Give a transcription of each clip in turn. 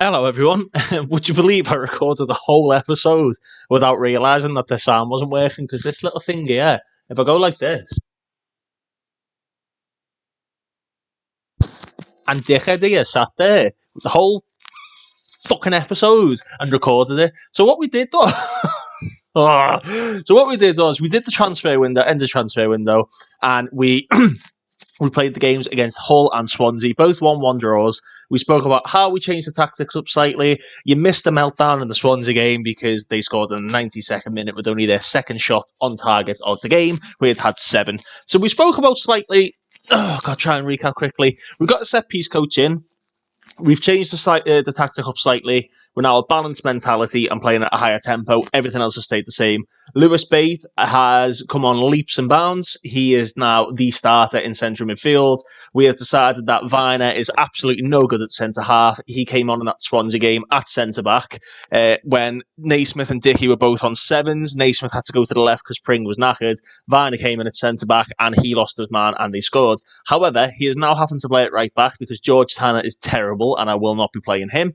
Hello, everyone. Would you believe I recorded the whole episode without realising that the sound wasn't working? Because this little thing here, if I go like this, and dickhead here sat there with the whole fucking episode and recorded it. So what we did though, so what we did was we did the transfer window, end of transfer window, and we we played the games against Hull and Swansea, both 1-1 draws. We spoke about how we changed the tactics up slightly. You missed the meltdown in the Swansea game because they scored in the 92nd minute with only their second shot on target of the game. We had 7. So we spoke about slightly... try and recap quickly. We've got a set-piece coach in. We've changed the tactic up slightly. We're now a balanced mentality and playing at a higher tempo. Everything else has stayed the same. Lewis Bate has come on leaps and bounds. He is now the starter in central midfield. We have decided that Viner is absolutely no good at centre-half. He came on in that Swansea game at centre-back. When Naismith and Dickey were both on 7s, Naismith had to go to the left because Pring was knackered. Viner came in at centre-back and he lost his man and they scored. However, he is now having to play at right-back because George Tanner is terrible and I will not be playing him.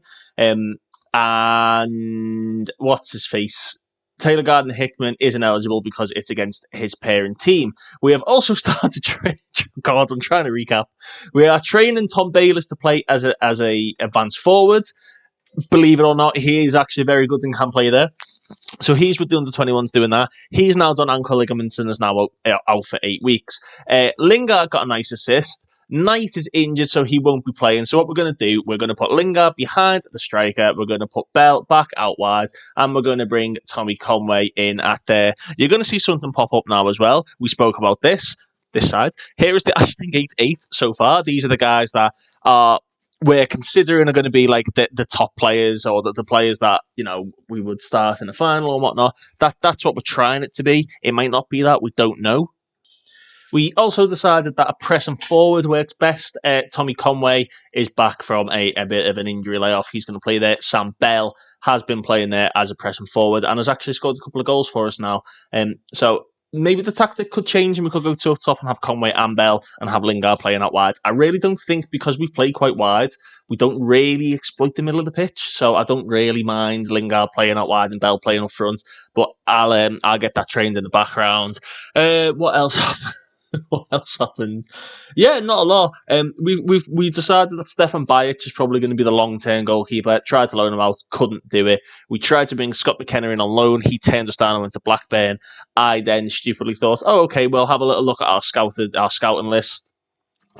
And what's his face? Taylor Gardner-Hickman isn't eligible because it's against his parent team. We have also started God, I'm trying to recap. We are training Tom Bayliss to play as a advanced forward. Believe it or not, he is actually very good and can play there. So he's with the under-21s doing that. He's now done ankle ligaments and is now out for 8 weeks. Lingard got a nice assist. Knight is injured, so he won't be playing. So what we're going to do, we're going to put Lingard behind the striker. We're going to put Bell back out wide. And we're going to bring Tommy Conway in at there. You're going to see something pop up now as well. We spoke about this side. Here is the Ashton Gate 8 so far. These are the guys that we're considering are going to be like the top players or the players that, you know, we would start in the final or whatnot. That's what we're trying it to be. It might not be that. We don't know. We also decided that a pressing forward works best. Tommy Conway is back from a bit of an injury layoff. He's going to play there. Sam Bell has been playing there as a pressing forward and has actually scored a couple of goals for us now. So maybe the tactic could change and we could go to up top and have Conway and Bell and have Lingard playing out wide. I really don't think, because we play quite wide, we don't really exploit the middle of the pitch. So I don't really mind Lingard playing out wide and Bell playing up front. But I'll get that trained in the background. What else? What else happened? Yeah, not a lot. We decided that Stefan Bajic is probably going to be the long-term goalkeeper. Tried to loan him out, couldn't do it. We tried to bring Scott McKenna in on loan. He turned us down and went to Blackburn. I then stupidly thought, oh, okay, we'll have a little look at our scouting list.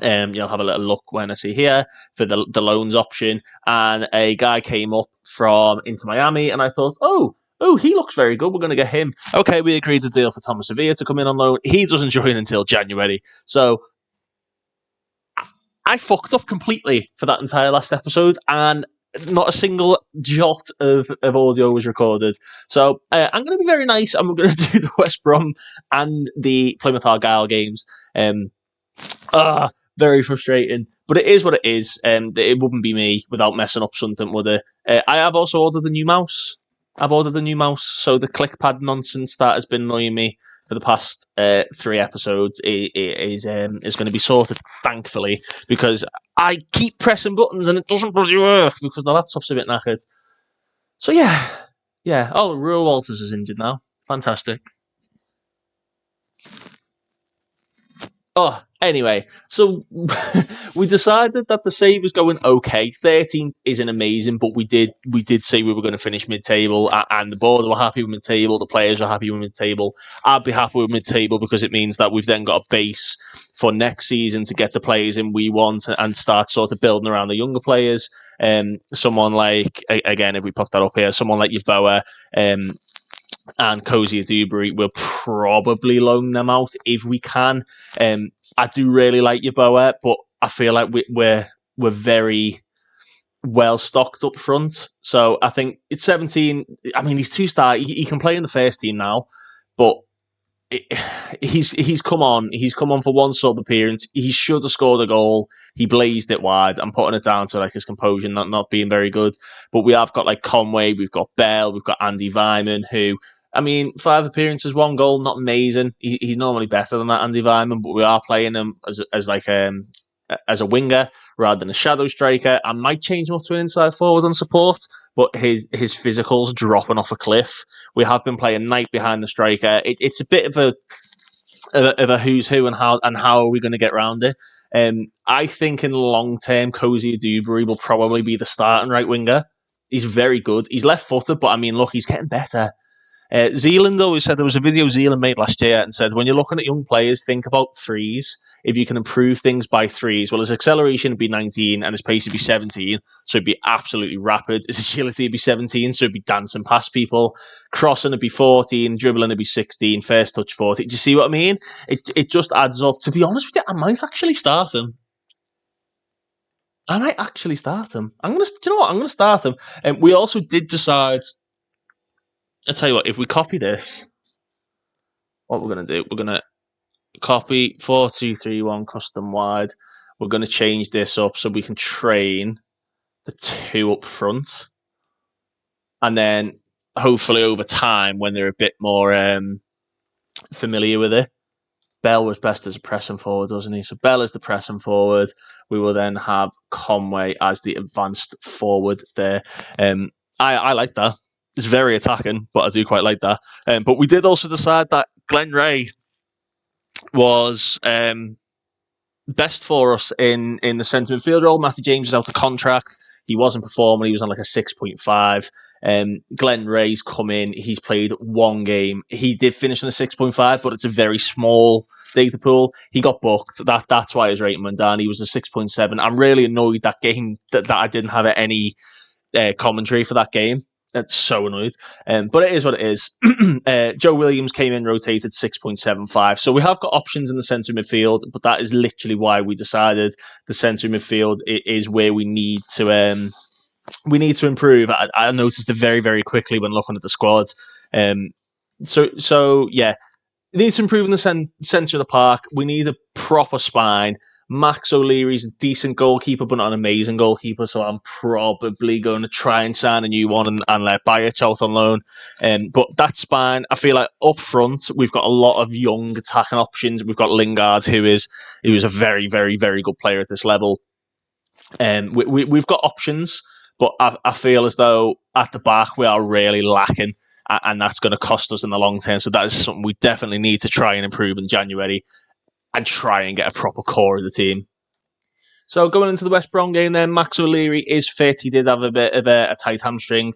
You'll have a little look when I see here for the loans option. And a guy came up from Inter Miami, and I thought, oh, he looks very good. We're going to get him. Okay, we agreed to deal for Thomas Sevilla to come in on loan. He doesn't join until January. So I fucked up completely for that entire last episode, and not a single jot of audio was recorded. So I'm going to be very nice, and we're going to do the West Brom and the Plymouth Argyle games. Very frustrating. But it is what it is. It wouldn't be me without messing up something, would it? I have also ordered a new mouse. So the clickpad nonsense that has been annoying me for the past 3 episodes is going to be sorted, thankfully, because I keep pressing buttons and it doesn't bloody work because the laptop's a bit knackered. So yeah. Oh, Ruel Walters is injured now. Fantastic. Oh, anyway, so we decided that the save was going okay. 13 isn't amazing, but we did say we were going to finish mid-table, and the board were happy with mid-table, the players were happy with mid-table. I'd be happy with mid-table because it means that we've then got a base for next season to get the players in we want and start sort of building around the younger players. Someone like, again, if we pop that up here, someone like Yeboah, and Cozy Dewberry, we'll probably loan them out if we can. I do really like Yeboah, but I feel like we're very well stocked up front. So I think it's 17. I mean, he's 2-star. He can play in the first team now, but he's come on. He's come on for one sub appearance. He should have scored a goal. He blazed it wide. I'm putting it down to like his composure not being very good. But we have got like Conway, we've got Bell, we've got Andy Vyman, who, I mean, 5 appearances, 1 goal, not amazing. He's normally better than that, Andy Vyman, but we are playing him as like as a winger rather than a shadow striker. I might change him up to an inside forward on support, but his physical's dropping off a cliff. We have been playing Knight behind the striker. It's a bit of a who's who and how are we going to get around it. I think in the long term, Cozy Dewberry will probably be the starting right winger. He's very good. He's left-footed, but I mean, look, he's getting better. Zealand always said, there was a video Zealand made last year and said, when you're looking at young players, think about threes. If you can improve things by threes, well, his acceleration would be 19 and his pace would be 17, so it'd be absolutely rapid. His agility would be 17, so it'd be dancing past people. Crossing would be 14, dribbling would be 16, first touch 40. Do you see what I mean? It just adds up. To be honest with you, I might actually start him. I'm going to, do you know what? I'm going to start him. And we also did decide, I'll tell you what, if we copy this, what we're going to do, we're going to copy 4231 custom wide. We're going to change this up so we can train the two up front. And then hopefully over time, when they're a bit more familiar with it, Bell was best as a pressing forward, wasn't he? So Bell is the pressing forward. We will then have Conway as the advanced forward there. I like that. It's very attacking, but I do quite like that. But we did also decide that Glenn Ray was best for us in the centre midfield role. Matty James is out of contract. He wasn't performing. He was on like a 6.5. Glenn Ray's come in. He's played one game. He did finish on a 6.5, but it's a very small data pool. He got booked. That's why his rating went down. He was a 6.7. I'm really annoyed that game that I didn't have any commentary for that game. It's so annoyed. But it is what it is. Joe Williams came in, rotated 6.75. So we have got options in the centre midfield, but that is literally why we decided the centre midfield is where we need to improve. I noticed it very, very quickly when looking at the squad. So yeah, it needs to improve in the centre of the park. We need a proper spine. Max O'Leary's a decent goalkeeper, but not an amazing goalkeeper, so I'm probably going to try and sign a new one and let Bayich out on loan. But that spine, I feel like up front, we've got a lot of young attacking options. We've got Lingard, who is a very, very, very good player at this level. We've got options, but I feel as though at the back we are really lacking, and that's going to cost us in the long term. So that is something we definitely need to try and improve in January and try and get a proper core of the team. So going into the West Brom game then, Max O'Leary is fit. He did have a bit of a tight hamstring.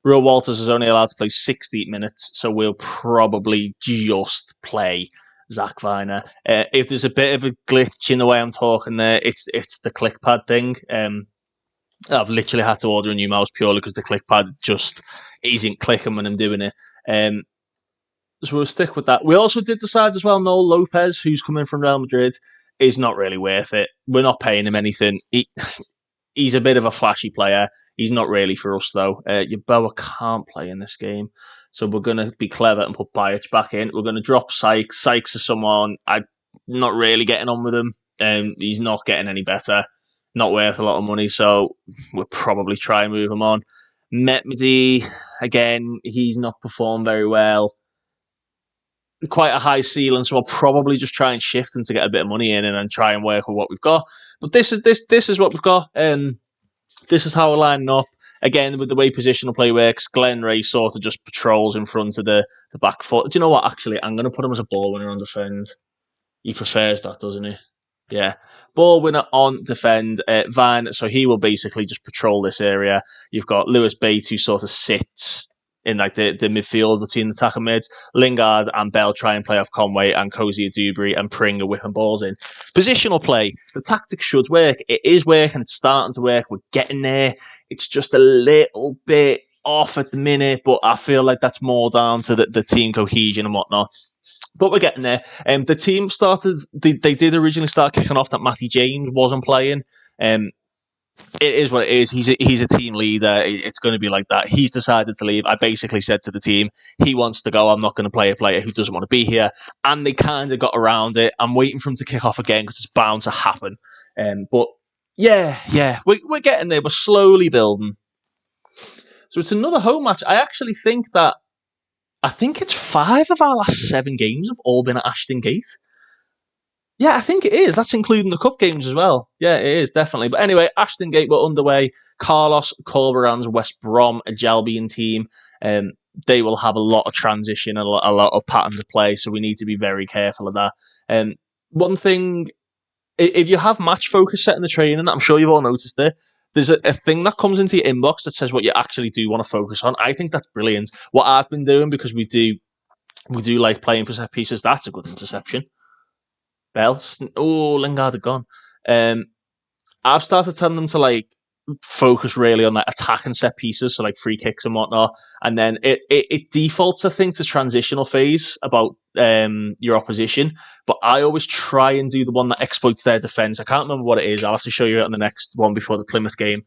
Will Walters is only allowed to play 60 minutes, so we'll probably just play Zach Viner. If there's a bit of a glitch in the way I'm talking there, it's the ClickPad thing. I've literally had to order a new mouse purely because the ClickPad just isn't clicking when I'm doing it. So we'll stick with that. We also did decide as well, Noel Lopez, who's coming from Real Madrid, is not really worth it. We're not paying him anything. He's a bit of a flashy player. He's not really for us, though. Yeboah can't play in this game. So we're going to be clever and put Bayich back in. We're going to drop Sykes. Sykes is someone I'm not really getting on with him. He's not getting any better. Not worth a lot of money, so we'll probably try and move him on. Metmedy, again, he's not performed very well. Quite a high ceiling, so I'll probably just try and shift him to get a bit of money in and try and work with what we've got. But this is what we've got. This is how we're lining up. Again, with the way positional play works, Glenn Ray sort of just patrols in front of the back foot. Do you know what? Actually, I'm going to put him as a ball winner on defend. He prefers that, doesn't he? Yeah. Ball winner on defend. Vine, so he will basically just patrol this area. You've got Lewis Bates, who sort of sits in like the midfield between the attack and mids. Lingard and Bell try and play off Conway, and Cozy Dewberry and Pring are whipping balls in. Positional play. The tactics should work. It is working. It's starting to work. We're getting there. It's just a little bit off at the minute, but I feel like that's more down to the team cohesion and whatnot. But we're getting there. The team started, they did originally start kicking off that Matty James wasn't playing. It is what it is. He's a team leader. It's going to be like that. He's decided to leave. I basically said to the team, he wants to go. I'm not going to play a player who doesn't want to be here. And they kind of got around it. I'm waiting for him to kick off again because it's bound to happen. But yeah, we're getting there. We're slowly building. So it's another home match. I actually think it's 5 of our last 7 games have all been at Ashton Gate. Yeah, I think it is. That's including the cup games as well. Yeah, it is, definitely. But anyway, Ashton Gate were underway. Carlos Corberan's West Brom, a Albion team. They will have a lot of transition and a lot of pattern to play, so we need to be very careful of that. One thing, if you have match focus set in the training, I'm sure you've all noticed it, there's a thing that comes into your inbox that says what you actually do want to focus on. I think that's brilliant. What I've been doing, because we do like playing for set pieces, that's a good interception. Bell. Oh, Lingard had gone. Um, I've started telling them to like focus really on like attacking set pieces, so like free kicks and whatnot, and then it defaults, I think, to transitional phase about your opposition. But I always try and do the one that exploits their defense. I can't remember what it is. I'll have to show you it on the next one before the Plymouth game.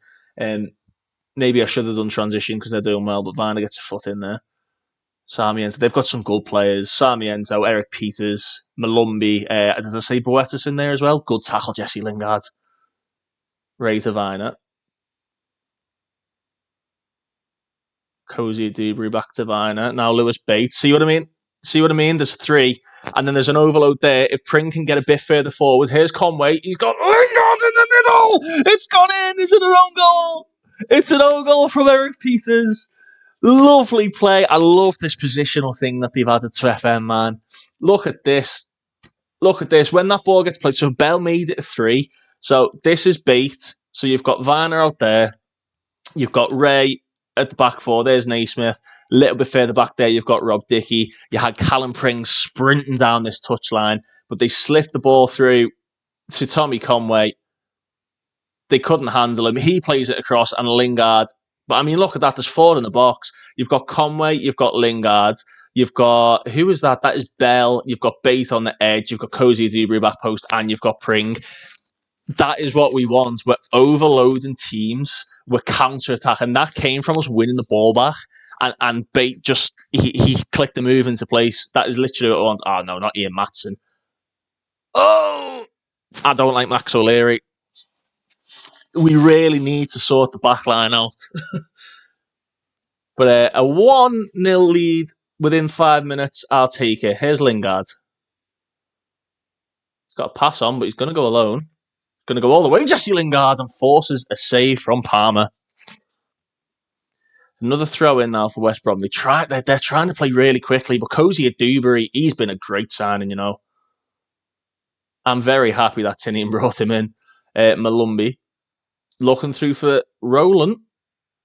Maybe I should have done transition because they're doing well, but Varner gets a foot in there. Sarmiento. They've got some good players. Sarmiento, Eric Peters, Malumbi. Did I say Boetis in there as well? Good tackle, Jesse Lingard. Ray Tavina. Cozy Dewberry back to Viner. Now Lewis Bates. See what I mean? There's three. And then there's an overload there. If Pring can get a bit further forward. Here's Conway. He's got Lingard in the middle. It's gone in. It's an own goal. It's an own goal from Eric Peters. Lovely play. I love this positional thing that they've added to FM, man. Look at this. When that ball gets played, so Bell made it a 3. So this is bait. So you've got Varner out there. You've got Ray at the back 4. There's Naismith. A little bit further back there, you've got Rob Dickey. You had Callum Pring sprinting down this touchline, but they slipped the ball through to Tommy Conway. They couldn't handle him. He plays it across, and Lingard. But I mean, look at that. There's 4 in the box. You've got Conway. You've got Lingard. You've got, who is that? That is Bell. You've got Bate on the edge. You've got Cozy Dewberry back post, and you've got Pring. That is what we want. We're overloading teams. We're counter-attacking. That came from us winning the ball back. And Bate just, he clicked the move into place. That is literally what I want. Oh, no, not Ian Matson. Oh! I don't like Max O'Leary. We really need to sort the back line out. But a 1-0 lead within 5 minutes, I'll take it. Here's Lingard. He's got a pass on, but he's going to go alone. Going to go all the way. Jesse Lingard and forces a save from Palmer. Another throw in now for West Brom. They're trying to play really quickly, but Cozy Dewberry, he's been a great signing, you know. I'm very happy that Tinian brought him in. Malumbi looking through for Roland.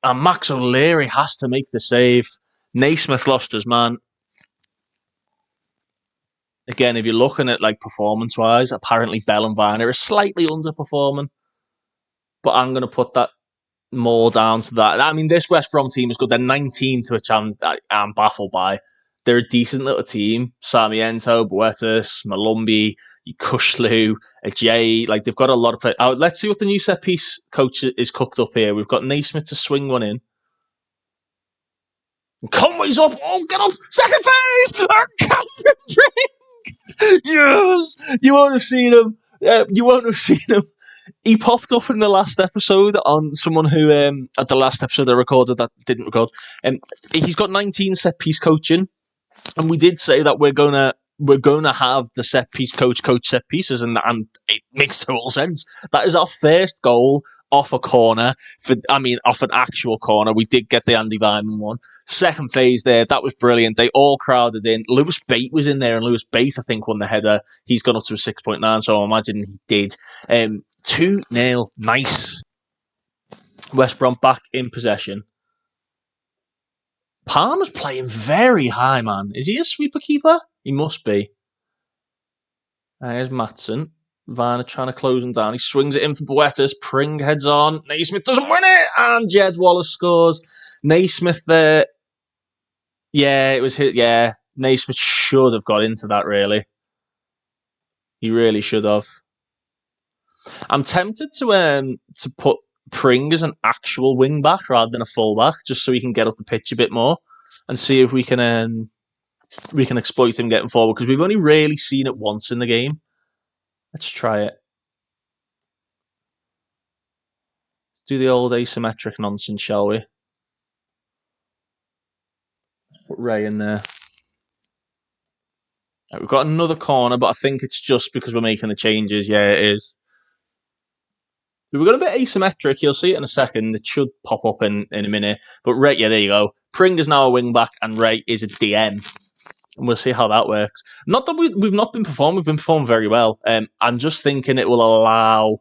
And Max O'Leary has to make the save. Naismith lost his man. Again, if you're looking at like performance-wise, apparently Bell and Varner are slightly underperforming. But I'm going to put that more down to that. I mean, this West Brom team is good. They're 19th, which I'm baffled by. They're a decent little team. Sarmiento, Boetis, Malumbi, Kushlu, Ajay. Like, they've got a lot of players. Let's see what the new set piece coach is cooked up here. We've got Naismith to swing one in. Conway's up. Oh, get up. Second phase. Yes. You won't have seen him. He popped up in the last episode on someone who, at the last episode I recorded that didn't record. He's got 19 set piece coaching, and we did say that we're gonna have the set piece coach set pieces, and it makes total sense. That is our first goal off a corner off an actual corner. We did get the Andy Vyman one. Second phase there, that was brilliant. They all crowded in. Lewis Bate was in there, and Lewis Bate, I think, won the header. He's gone up to a 6.9, so I imagine he did. 2-0, nice. West Brom back in possession. Palmer's playing very high, man. Is he a sweeper keeper? He must be. There's Matson. Varner trying to close him down. He swings it in for Boetis. Pring heads on. Naismith doesn't win it. And Jed Wallace scores. Naismith there. Yeah, it was hit. Yeah, Naismith should have got into that, really. He really should have. I'm tempted to put Pring as an actual wing back rather than a full back, just so he can get up the pitch a bit more and see if we can exploit him getting forward, because we've only really seen it once in the game. Let's try it. Let's do the old asymmetric nonsense, shall we? Put Ray in there. We've got another corner, but I think it's just because we're making the changes. Yeah, it is. We've got a bit asymmetric. You'll see it in a second. It should pop up in a minute. But Ray, yeah, there you go. Pring is now a wing back, and Ray is a DM. And we'll see how that works. Not that we've not been performing. We've been performing very well. I'm just thinking it will allow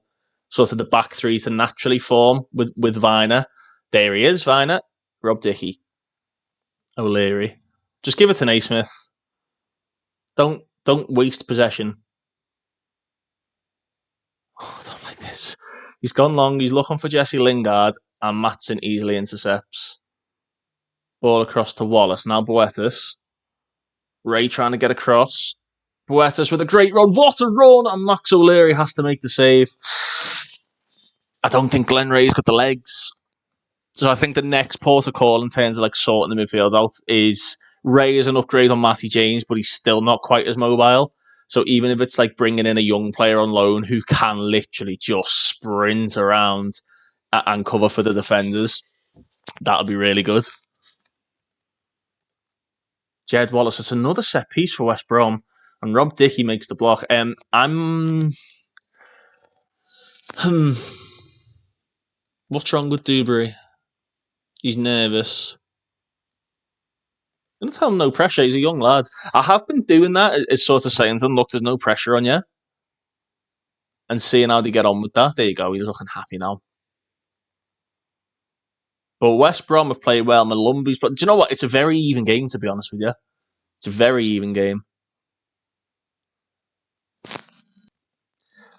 sort of the back three to naturally form with Viner. There he is, Viner. Rob Dickey. O'Leary. Just give it to Naismith. Don't waste possession. Oh, I don't like this. He's gone long. He's looking for Jesse Lingard, and Matson easily intercepts. Ball across to Wallace. Now Boetis. Ray trying to get across. Boetis with a great run. What a run! And Max O'Leary has to make the save. I don't think Glenn Ray's got the legs. So I think the next protocol in terms of like sorting the midfield out is Ray is an upgrade on Matty James, but he's still not quite as mobile. So even if it's like bringing in a young player on loan who can literally just sprint around and cover for the defenders, that'll be really good. Jed Wallace, it's another set piece for West Brom, and Rob Dickey makes the block. What's wrong with Dewberry? He's nervous. I'm going to tell him no pressure. He's a young lad. I have been doing that. It's sort of saying to them, look, there's no pressure on you. And seeing how they get on with that. There you go. He's looking happy now. But West Brom have played well. Malumbi's, but do you know what? It's a very even game, to be honest with you. It's a very even game.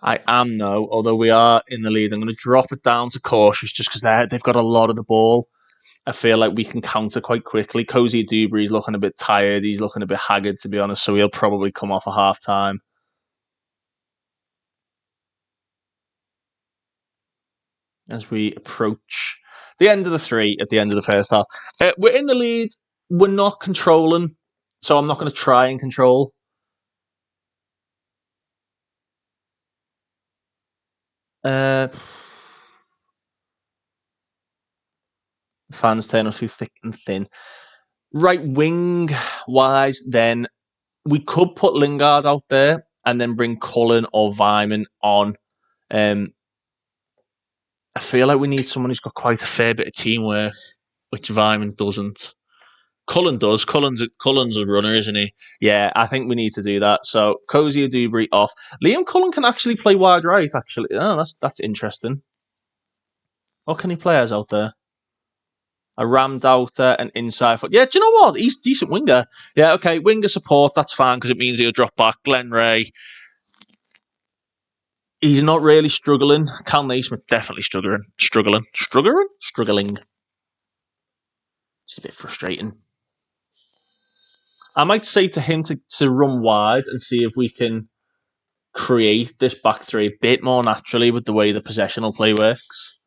I am, though, although we are in the lead. I'm going to drop it down to cautious just because they've got a lot of the ball. I feel like we can counter quite quickly. Cozy Dewberry's looking a bit tired. He's looking a bit haggard, to be honest, so he'll probably come off at half-time. As we approach the end of the three at the end of the first half. We're in the lead. We're not controlling, so I'm not going to try and control. Fans turn us through thick and thin. Right wing wise, then we could put Lingard out there and then bring Cullen or Vyman on. I feel like we need someone who's got quite a fair bit of teamwork, which Vyman doesn't. Cullen does. Cullen's a runner, isn't he? Yeah, I think we need to do that. So Cozy or Dewberry off. Liam Cullen can actually play wide right. Actually, that's interesting. What can he play as out there? A rammed outer and inside foot. Yeah, do you know what? He's a decent winger. Yeah, okay, winger support. That's fine because it means he'll drop back. Glenn Ray. He's not really struggling. Cal Naismith's definitely struggling. Struggling. It's a bit frustrating. I might say to him to run wide and see if we can create this back three a bit more naturally with the way the possessional play works.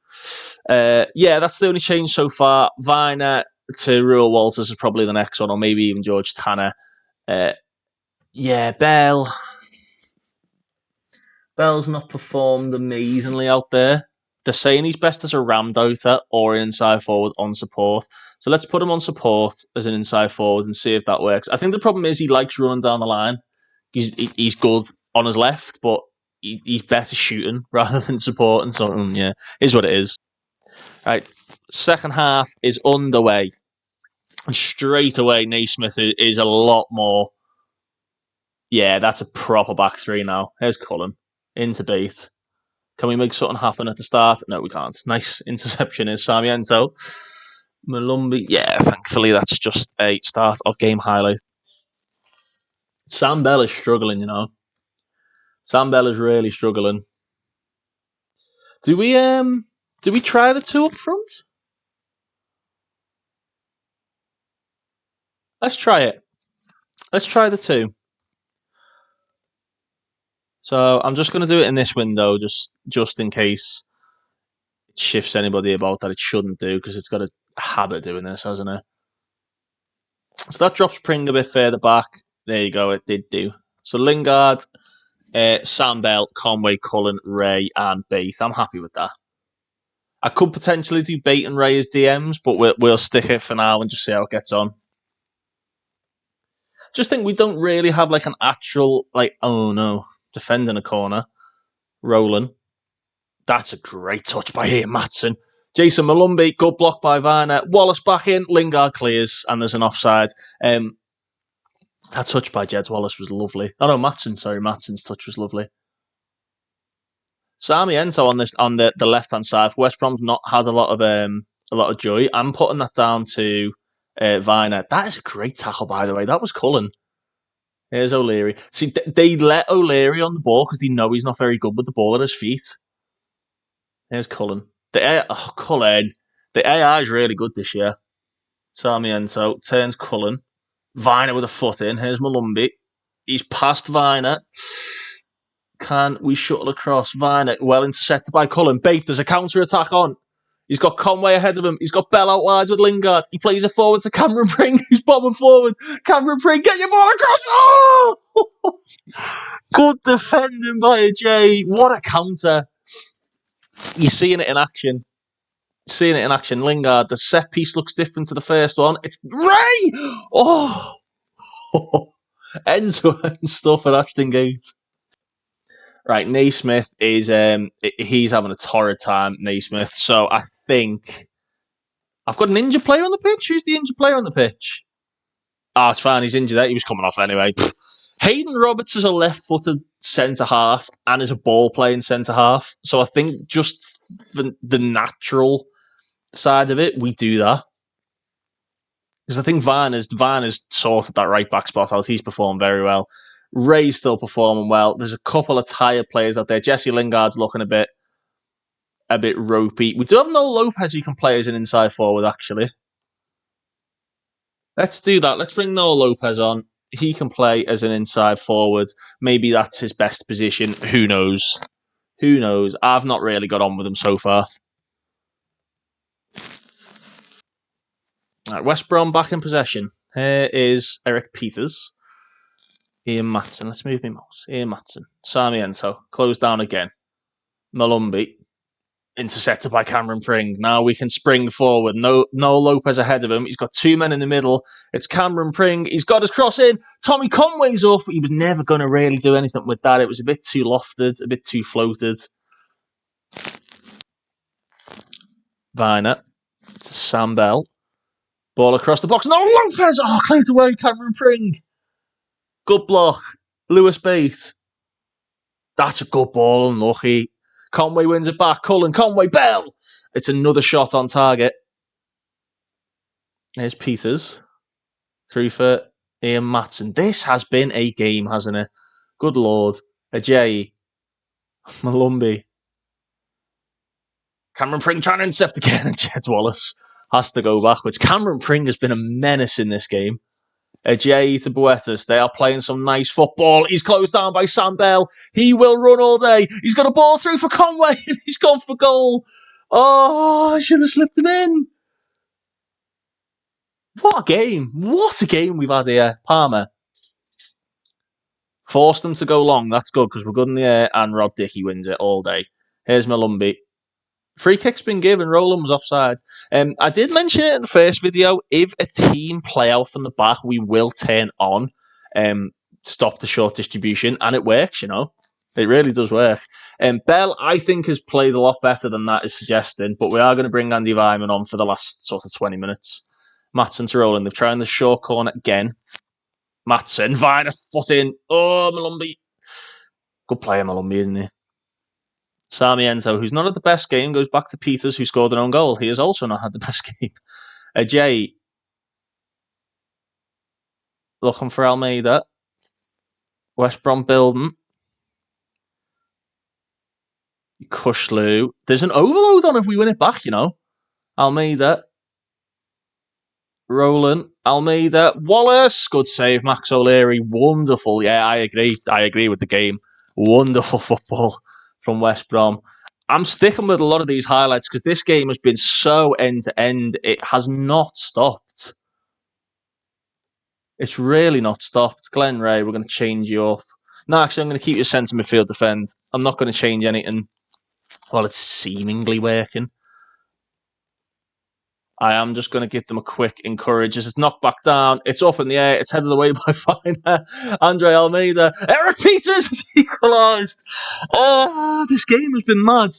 Yeah, that's the only change so far. Viner to Ruel Walters is probably the next one, or maybe even George Tanner. Yeah, Bell's not performed amazingly out there. They're saying he's best as a rammed outer or an inside forward on support. So let's put him on support as an inside forward and see if that works. I think the problem is he likes running down the line. He's good on his left, but he's better shooting rather than supporting. So, yeah, is what it is. Right, second half is underway. And straight away, Naismith is a lot more. Yeah, that's a proper back three now. Here's Cullen into Bate. Can we make something happen at the start? No, we can't. Nice interception is Sarmiento. Malumbi. Yeah, thankfully that's just a start of game highlight. Sam Bell is struggling, you know. Sam Bell is really struggling. Do we try the two up front? Let's try it. Let's try the two. So I'm just going to do it in this window, just in case it shifts anybody about that it shouldn't do, because it's got a habit of doing this, hasn't it? So that drops Pring a bit further back. There you go, it did do. So Lingard, Sam Bell, Conway, Cullen, Ray, and Bate. I'm happy with that. I could potentially do Bate and Ray as DMs, but we'll stick it for now and just see how it gets on. Just think we don't really have like an actual, like, oh no, defending a corner. Rolling. That's a great touch by Ian Matson. Jason Malumbi, good block by Viner. Wallace back in, Lingard clears, and there's an offside. That touch by Jeds Wallace was lovely. Oh no, Matson, sorry, Matson's touch was lovely. Sarmiento on the left hand side for West Brom's not had a lot of joy. I'm putting that down to Viner. That is a great tackle, by the way. That was Cullen. Here's O'Leary. See, they let O'Leary on the ball because they know he's not very good with the ball at his feet. Here's Cullen. Cullen. The AI is really good this year. Sarmiento turns Cullen. Viner with a foot in. Here's Malumbi. He's past Viner. Can we shuttle across? Viner, well intercepted by Cullen. Bate, there's a counter-attack on. He's got Conway ahead of him. He's got Bell out wide with Lingard. He plays it forward to Cameron Pring, who's bombing forward. Cameron Pring, get your ball across. Oh! Good defending by Jay. What a counter. You're seeing it in action. Lingard, the set piece looks different to the first one. It's Ray! Oh! End-to-end stuff at Ashton Gate. Right, Naismith is he's having a torrid time, Naismith. So I think I've got an injured player on the pitch. Who's the injured player on the pitch? Ah, it's fine. He's injured there. He was coming off anyway. Hayden Roberts is a left-footed centre-half and is a ball-playing centre-half. So I think just for the natural side of it, we do that. Because I think Viner's sorted that right-back spot out. He's performed very well. Ray's still performing well. There's a couple of tired players out there. Jesse Lingard's looking a bit ropey. We do have Noel Lopez who can play as an inside forward, actually. Let's do that. Let's bring Noel Lopez on. He can play as an inside forward. Maybe that's his best position. Who knows? Who knows? I've not really got on with him so far. Right, West Brom back in possession. Here is Eric Peters. Ian Matson. Let's move my mouse. Ian Matson. Sarmiento. Closed down again. Malumbi. Intercepted by Cameron Pring. Now we can spring forward. No Lopez ahead of him. He's got two men in the middle. It's Cameron Pring. He's got his cross in. Tommy Conway's off. He was never going to really do anything with that. It was a bit too lofted, a bit too floated. Viner to Sam Bell. Ball across the box. No, Lopez! Oh, cleared away, Cameron Pring. Good block. Lewis Bate. That's a good ball, unlucky. Conway wins it back. Cullen, Conway, Bell. It's another shot on target. There's Peters. Through for Ian Matson. This has been a game, hasn't it? Good Lord. Ajay. Malumbi. Cameron Pring trying to intercept again. And Jed Wallace has to go backwards. Cameron Pring has been a menace in this game. Ajay to Boetas. They are playing some nice football. He's closed down by Sam Bell. He will run all day. He's got a ball through for Conway and he's gone for goal. Oh, I should have slipped him in. What a game. What a game we've had here. Palmer. Forced them to go long. That's good because we're good in the air and Rob Dickey wins it all day. Here's Malumbi. Free kick's been given. Roland was offside. I did mention it in the first video. If a team play out from the back, we will turn on stop the short distribution. And it works, you know. It really does work. Bell, I think, has played a lot better than that is suggesting. But we are going to bring Andy Vyman on for the last sort of 20 minutes. Matson to Roland. They've tried the short corner again. Matson, Viner, foot in. Oh, Malumbi. Good player, Malumbi, isn't he? Sarmiento, who's not had the best game, goes back to Peters, who scored an own goal. He has also not had the best game. Ajay. Looking for Almeida. West Brom building. Kushlu. There's an overload on if we win it back, you know. Almeida. Roland. Almeida. Wallace. Good save, Max O'Leary. Wonderful. Yeah, I agree. I agree with the game. Wonderful football from West Brom. I'm sticking with a lot of these highlights because this game has been so end-to-end. It has not stopped. It's really not stopped. Glenn Ray, we're going to change you up. No, actually, I'm going to keep your centre midfield defend. I'm not going to change anything. Well, it's seemingly working. I am just going to give them a quick encourage. As it's knocked back down, it's up in the air, it's headed away by Finer, Andre Almeida, Eric Peters has equalised. Oh, this game has been mad.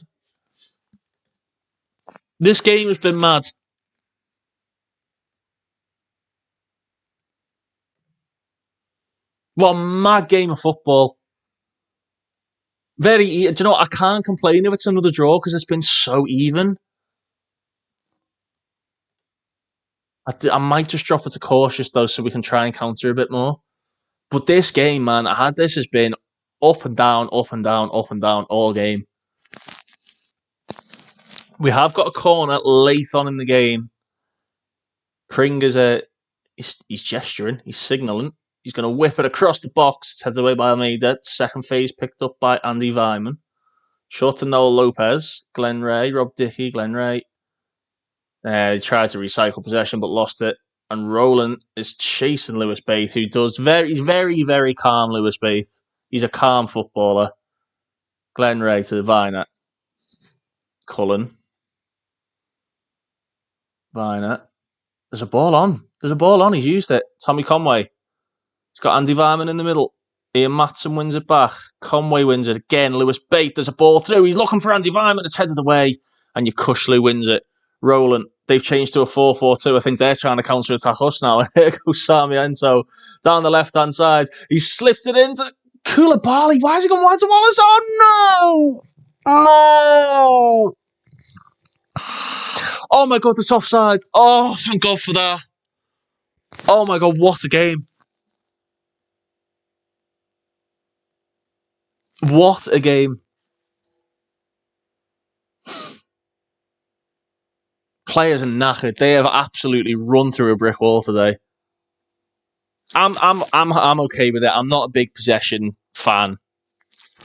This game has been mad. What a mad game of football. Do you know what? I can't complain if it's another draw because it's been so even. I might just drop it to cautious though so we can try and counter a bit more. But this game, man, this has been up and down, up and down, up and down all game. We have got a corner late on in the game. Pringer's he's gesturing, he's signalling. He's going to whip it across the box. It's headed away by Almeida. Second phase picked up by Andy Vyman. Short to Noel Lopez. Glenn Ray, Rob Dickey, Glenn Ray. He tried to recycle possession but lost it. And Roland is chasing Lewis Bate, who does he's very, very calm, Lewis Bate. He's a calm footballer. Glenn Ray to Viner. Cullen. Viner. There's a ball on. He's used it. Tommy Conway. He's got Andy Vyman in the middle. Ian Matson wins it back. Conway wins it again. Lewis Bate. There's a ball through. He's looking for Andy Vyman. It's headed away. And Cushly wins it. Roland. They've changed to a 4-4-2. I think they're trying to counter-attack us now. Here goes Sarmiento down the left-hand side. He's slipped it into Koulibaly. Why is he going wide to Wallace? Oh, no! No! Oh, my God, it's offside. Oh, thank God for that. Oh, my God, what a game. What a game. Players are knackered. They have absolutely run through a brick wall today. I'm okay with it. I'm not a big possession fan.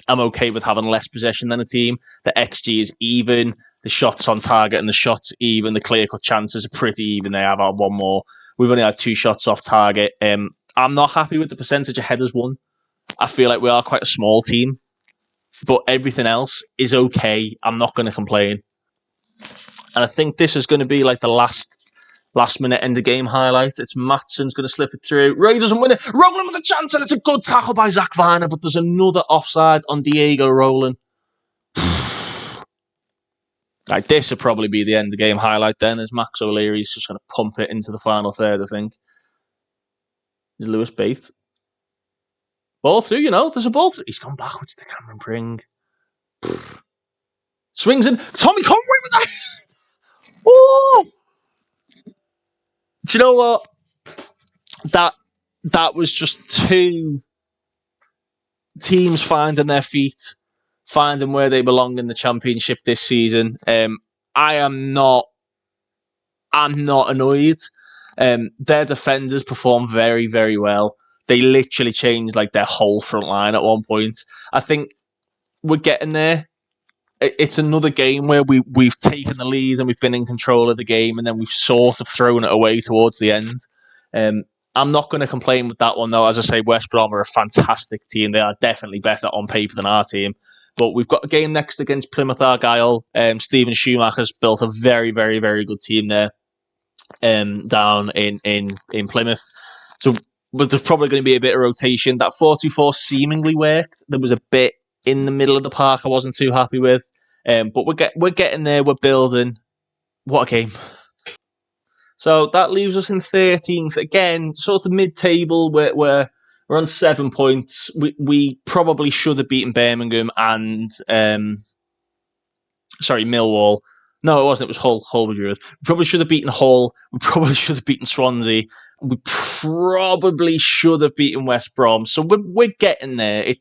I'm okay with having less possession than a team. The XG is even. The shots on target and the shots even. The clear-cut chances are pretty even. They have had one more. We've only had 2 shots off target. I'm not happy with the percentage of headers won. I feel like we are quite a small team. But everything else is okay. I'm not going to complain. And I think this is going to be like the last minute end of game highlight. It's Matson's going to slip it through. Ray doesn't win it. Rowland with a chance, and it's a good tackle by Zach Viner, but there's another offside on Diego Rowland. Like, this would probably be the end of game highlight then, as Max O'Leary's just going to pump it into the final third, I think. Is Lewis Bate. Ball through, there's a ball through. He's gone backwards to Cameron Pring. Swings in. Tommy Conway with that. Oh! Do you know what? That was just 2 teams finding their feet, finding where they belong in the championship this season. I'm not annoyed. Their defenders perform very, very well. They literally changed like their whole front line at one point. I think we're getting there. It's another game where we've taken the lead and we've been in control of the game, and then we've sort of thrown it away towards the end. I'm not going to complain with that one, though. As I say, West Brom are a fantastic team. They are definitely better on paper than our team. But we've got a game next against Plymouth Argyle. Stephen Schumacher's built a very, very, very good team there down in Plymouth. So but there's probably going to be a bit of rotation. That 4-2-4 seemingly worked. There was a bit in the middle of the park I wasn't too happy with. But we're getting there. We're building. What a game. So that leaves us in 13th. Again, sort of mid-table. We're on 7 points. We probably should have beaten Birmingham and Millwall. No, it wasn't. It was Hull. Hull was yours. We probably should have beaten Hull. We probably should have beaten Swansea. We probably should have beaten West Brom. So we're getting there.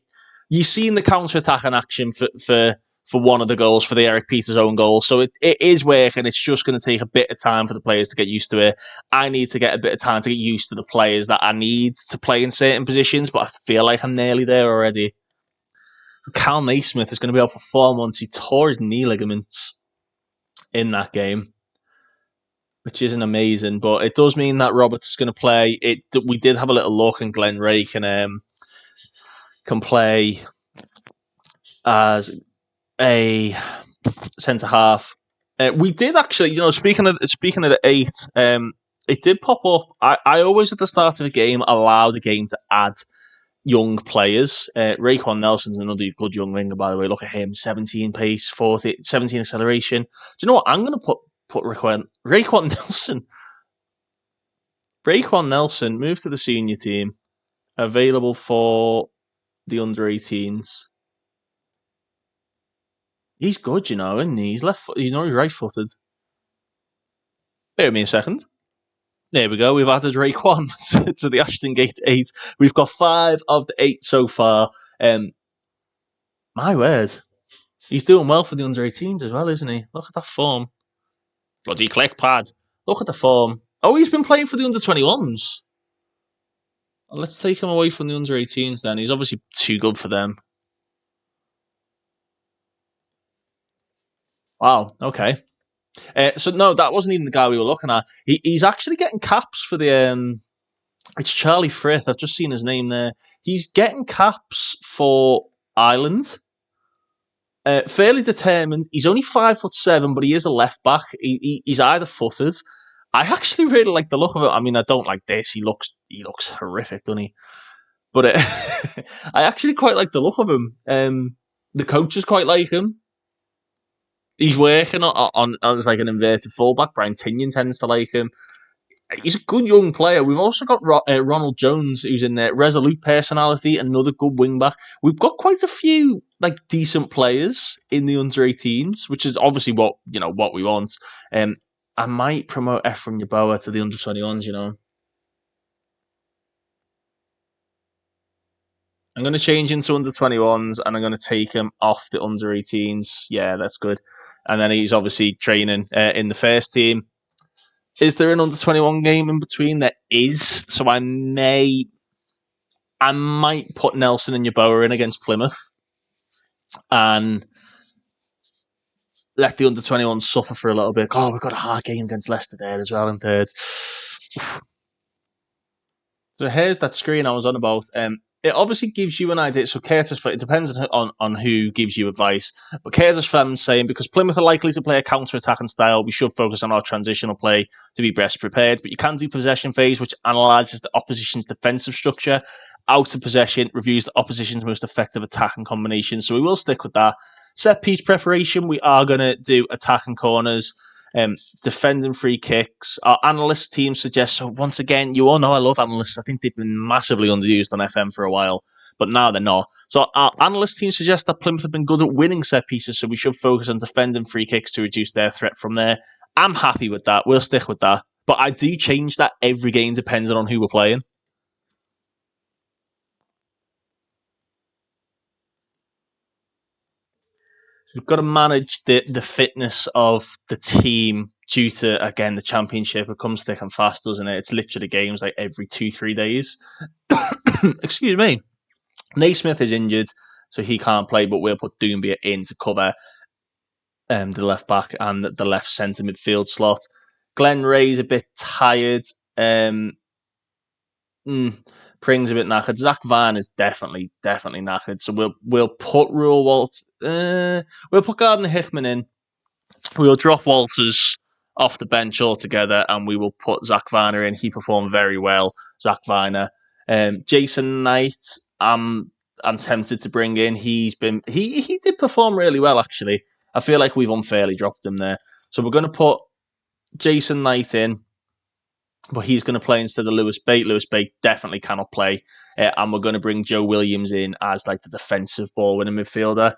You've seen the counter-attack in action for one of the goals, for the Eric Peters' own goal. So it is working. It's just going to take a bit of time for the players to get used to it. I need to get a bit of time to get used to the players that I need to play in certain positions, but I feel like I'm nearly there already. Cal Naismith is going to be out for 4 months. He tore his knee ligaments in that game, which isn't amazing, but it does mean that Roberts is going to play. We did have a little look, and Glenn Ray can play as a centre half. We did actually, speaking of the 8, it did pop up. I always at the start of a game allow the game to add young players. Raekwon Nelson's another good young winger, by the way. Look at him, 17 pace, 17 acceleration. Do you know what? I'm going to put Raekwon Nelson. Raekwon Nelson moved to the senior team, available for the under 18s. He's good, isn't he? He's he's right-footed. Bear with me a second. There we go. We've added Raekwon to the Ashton Gate 8. We've got 5 of the 8 so far. My word. He's doing well for the under 18s as well, isn't he? Look at that form. Bloody click pad. Look at the form. Oh, he's been playing for the under 21s. Let's take him away from the under 18s then. He's obviously too good for them. Wow, okay. So no, that wasn't even the guy we were looking at. He's actually getting caps for the it's Charlie Frith. I've just seen his name there. He's getting caps for Ireland. Fairly determined. He's only 5'7", but he is a left back. He's either footed. I actually really like the look of it. I mean, I don't like this. He looks horrific, doesn't he? But I actually quite like the look of him. The coaches quite like him. He's working on as like an inverted fullback. Brian Tinnion tends to like him. He's a good young player. We've also got Ronald Jones, who's in there. Resolute personality, another good wing back. We've got quite a few decent players in the under 18s, which is obviously what we want. I might promote Ephraim Yeboah to the under 21s. I'm going to change into under 21s, and I'm going to take him off the under 18s. Yeah, that's good. And then he's obviously training in the first team. Is there an under 21 game in between? There is. So I might put Nelson and Yeboah in against Plymouth and let the under 21 suffer for a little bit. Oh, we've got a hard game against Leicester there as well in third. So here's that screen I was on about. It obviously gives you an idea. So Curtis, it depends on who gives you advice. But Curtis Fem's saying, because Plymouth are likely to play a counter-attacking style, we should focus on our transitional play to be best prepared. But you can do possession phase, which analyses the opposition's defensive structure. Out of possession, reviews the opposition's most effective attacking combinations. So we will stick with that. Set piece preparation, we are going to do attacking corners. Defending free kicks. Our analyst team suggests, so once again, you all know I love analysts. I think they've been massively underused on FM for a while, but now they're not. So our analyst team suggests that Plymouth have been good at winning set pieces, so we should focus on defending free kicks to reduce their threat from there. I'm happy with that. We'll stick with that. But I do change that every game depending on who we're playing. We've got to manage the fitness of the team due to, again, the championship. It comes thick and fast, doesn't it? It's literally games like every 2-3 days. Excuse me. Naismith is injured, so he can't play, but we'll put Doumbia in to cover the left back and the left centre midfield slot. Glenn Ray's a bit tired. Pring's a bit knackered. Zach Van is definitely knackered. So we'll put Rule Walt. We'll put Gardner Hickman in. We'll drop Walters off the bench altogether, and we will put Zach Viner in. He performed very well, Zach Viner. Jason Knight, I'm tempted to bring in. He did perform really well, actually. I feel like we've unfairly dropped him there. So we're going to put Jason Knight in, but he's going to play instead of Lewis Bate. Lewis Bate definitely cannot play. And we're going to bring Joe Williams in as the defensive ball-winning midfielder.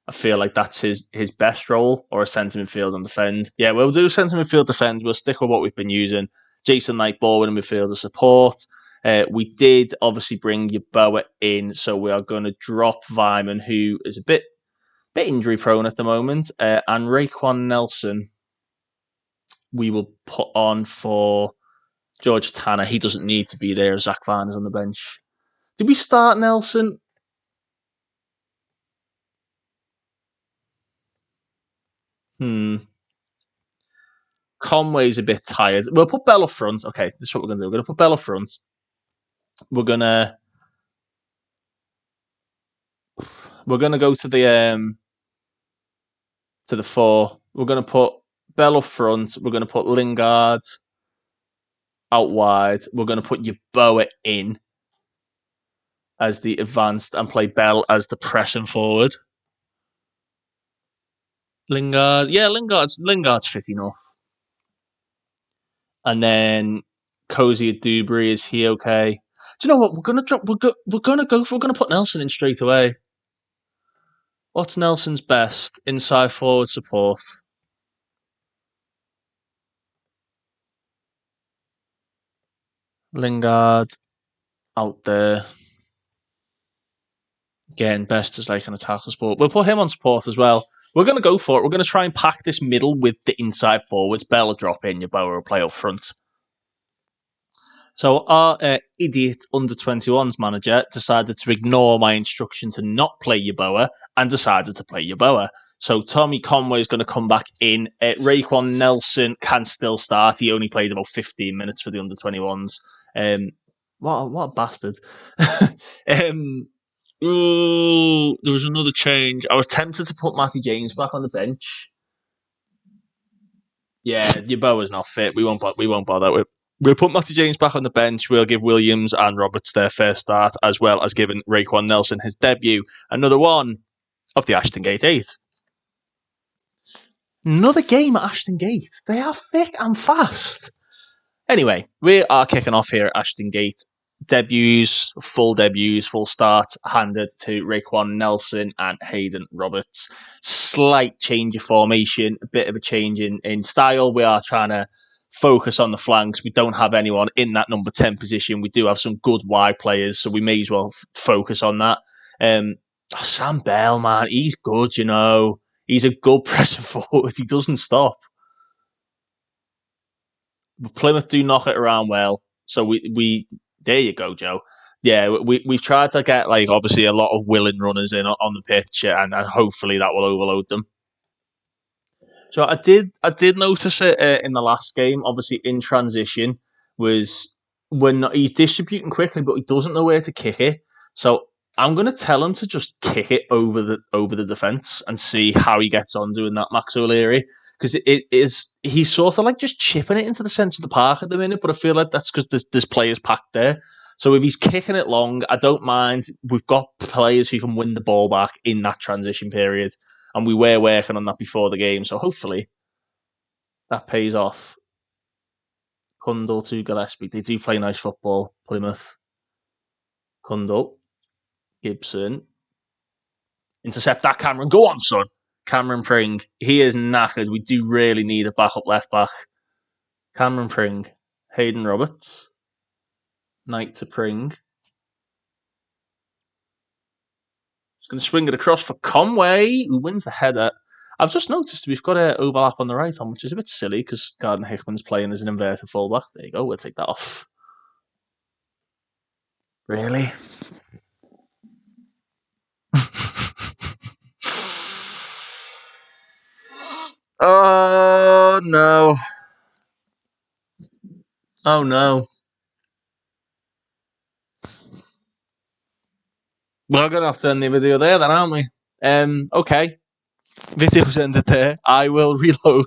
I feel like that's his best role, or a centre midfield and defend. Yeah, we'll do centre midfield defend. We'll stick with what we've been using. Jason Knight, ball-winning midfielder support. We did obviously bring Yeboah in, so we are going to drop Vyman, who is a bit injury-prone at the moment, and Raekwon Nelson we will put on for George Tanner. He doesn't need to be there. Zach Van is on the bench. Did we start Nelson? Conway's a bit tired. We'll put Bell up front. Okay, this is what we're going to do. We're going to put Bell up front. We're going to go to the 4. We're going to put Bell up front. We're going to put Lingard out wide. We're going to put Yeboah in as the advanced and play Bell as the pressing forward. Lingard, yeah, Lingard's fit enough. And then Cozy at Dewberry, is he okay? Do you know what? We're gonna drop. We're gonna put Nelson in straight away. What's Nelson's best? Inside forward support. Lingard out there. Again, best as like an attacker support. We'll put him on support as well. We're going to go for it. We're going to try and pack this middle with the inside forwards. Bell will drop in, Yeboah will play up front. So our idiot under-21s manager decided to ignore my instruction to not play Yeboah and decided to play Yeboah. So Tommy Conway is going to come back in. Raekwon Nelson can still start. He only played about 15 minutes for the under-21s. What a bastard. There was another change. I was tempted to put Matty James back on the bench. Yeah, Yeboah's not fit. We won't bother with. We'll put Matty James back on the bench. We'll give Williams and Roberts their first start, as well as giving Raekwon Nelson his debut. Another one of the Ashton Gate 8. Another game at Ashton Gate. They are thick and fast. Anyway, we are kicking off here at Ashton Gate. Full start, handed to Raekwon Nelson and Hayden Roberts. Slight change of formation, a bit of a change in style. We are trying to focus on the flanks. We don't have anyone in that number 10 position. We do have some good wide players, so we may as well focus on that. Sam Bell, man, he's good, you know. He's a good presser forward. He doesn't stop. But Plymouth do knock it around well. So we there you go, Joe. Yeah, we've tried to get like obviously a lot of willing runners in on the pitch, and hopefully that will overload them. So I did notice it in the last game. Obviously, in transition was when he's distributing quickly, but he doesn't know where to kick it. So I'm going to tell him to just kick it over the defence and see how he gets on doing that, Max O'Leary. Because he's sort of like just chipping it into the centre of the park at the minute, but I feel like that's because there's players packed there. So if he's kicking it long, I don't mind. We've got players who can win the ball back in that transition period, and we were working on that before the game. So hopefully that pays off. Cundle to Gillespie. They do play nice football, Plymouth. Cundle. Gibson. Intercept that, Cameron. Go on, son. Cameron Pring. He is knackered. We do really need a backup left back. Cameron Pring. Hayden Roberts. Knight to Pring. He's going to swing it across for Conway, who wins the header. I've just noticed we've got an overlap on the right arm, which is a bit silly because Gardner Hickman's playing as an inverted fullback. There you go. We'll take that off. Really? Oh, no. Oh, no. We're going to have to end the video there then, aren't we? Okay. Video's ended there. I will reload.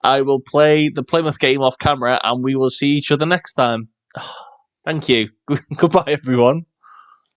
I will play the Plymouth game off camera and we will see each other next time. Thank you. Goodbye, everyone.